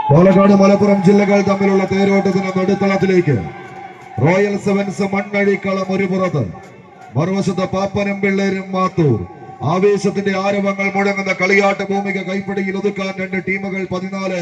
പാലക്കാട് മലപ്പുറം ജില്ലകൾ തമ്മിലുള്ള തേരോട്ടത്തിന് നടുത്തളത്തിലേക്ക് royal sevens മണ്ണഴിക്കളം ഒരു പുറത്ത്, മറുവശത്ത് പാപ്പനും പിള്ളേരും മാത്തൂർ. ആവേശത്തിന്റെ ആരവങ്ങൾ മുഴങ്ങുന്ന കളിയാട്ട ഭൂമിക കൈപ്പിടിയിൽ ഒതുക്കാൻ രണ്ട് ടീമുകൾ, 14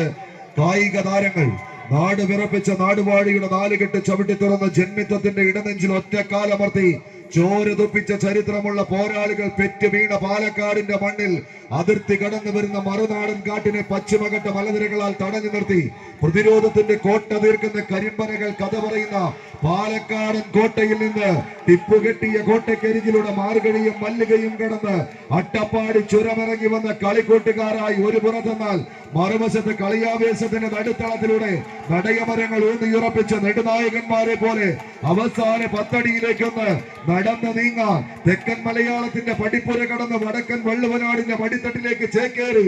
കായിക താരങ്ങൾ. നാട് വിറപ്പിച്ച നാടുവാഴിയുടെ നാലുകെട്ട് ചവിട്ടി തുറന്ന് ജന്മിത്വത്തിന്റെ ഇടനെഞ്ചിൽ ഒറ്റക്കാലമർത്തി ചോര തുപ്പിച്ച ചരിത്രമുള്ള പോരാളികൾ പെറ്റു വീണ പാലക്കാടിന്റെ മണ്ണിൽ അതിർത്തി കടന്നു വരുന്ന മറുനാടൻ കാട്ടിനെ പശ്ചിമഘട്ട മലനിരകളാൽ തടഞ്ഞു നിർത്തി പ്രതിരോധത്തിന്റെ കോട്ട തീർക്കുന്ന കരിമ്പനകൾ കഥ പറയുന്ന പാലക്കാടൻ കോട്ടയിൽ നിന്ന് ടിപ്പുകെട്ടിയ കോട്ടക്കരികിലൂടെ മാർഗഴിയും മല്ലികയും കടന്ന് അട്ടപ്പാടി ചുരമിറങ്ങി വന്ന കളിക്കൂട്ടുകാരായി ഒരു പുറത്തെന്നാൽ മറുവശത്ത് കളിയാവേശത്തിന്റെ നടുത്തളത്തിലൂടെ നടയമരങ്ങൾ ഊന്നിയുറപ്പിച്ച നെടുനായകന്മാരെ പോലെ അവസാന 10 അടിയിലേക്കൊന്ന് നടന്ന് നീങ്ങാൻ തെക്കൻ മലയാളത്തിന്റെ പടിപ്പുര കടന്ന് വടക്കൻ വള്ളുവനാടിന്റെ പടിത്തട്ടിലേക്ക് ചേക്കേറി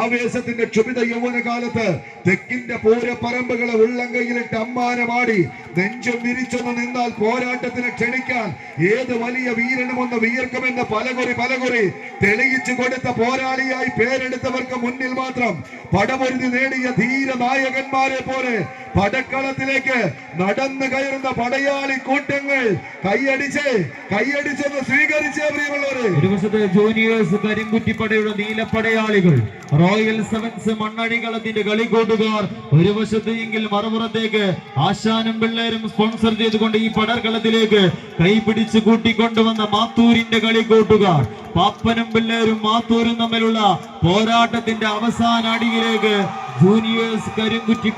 ആവേശത്തിന്റെ ക്ഷുഭിത യൗവനകാലത്ത് തെക്കിന്റെ പൂരപ്പറമ്പുകളെ ഉള്ളംകൈയിലിട്ട് അമ്മാനമാടി നെഞ്ചും വിരിച്ചൊന്ന് നിന്നാൽ പോരാട്ടത്തിന് ക്ഷണിക്കാൻ ഏത് വലിയ വീരനും ഒന്ന് വിയർക്കുമെന്ന് പലകുറി തെളിയിച്ചു കൊടുത്ത പോരാളിയായി പേരെടുത്തവർക്ക് മുന്നിൽ മാത്രം പടമൊരുതി നേടിയ ധീര നായകന്മാരെ പോലെ പടക്കളത്തിലേക്ക് നടന്നു കയറുന്ന പടയാളി കൂട്ടങ്ങൾ കൈയടിച്ചൊന്ന് സ്വീകരിച്ചേ പ്രിയമുള്ളവരെ. ഇരുവശത്തെ ജൂനിയേഴ്സ് കരിങ്കുറ്റിപ്പടയുടെ നീലപ്പടയാളികൾ, റോയൽ സെവൻസ് മണ്ണഴികളത്തിന്റെ കളിക്കൂട്ടുകാർ ഒരു വശത്ത് എങ്കിൽ മറുപുറത്തേക്ക് ആശാനും പിള്ളേരും സ്പോൺസർ ചെയ്തുകൊണ്ട് ഈ പടർകളത്തിലേക്ക് കൈപിടിച്ച് കൂട്ടിക്കൊണ്ടുവന്ന മാത്തൂരിന്റെ കളിക്കൂട്ടുകാർ. പാപ്പനും പിള്ളേരും മാത്തൂരും തമ്മിലുള്ള പോരാട്ടത്തിന്റെ അവസാന അടിയിലേക്ക് ജൂനിയേഴ്സ് കരിങ്കുറ്റി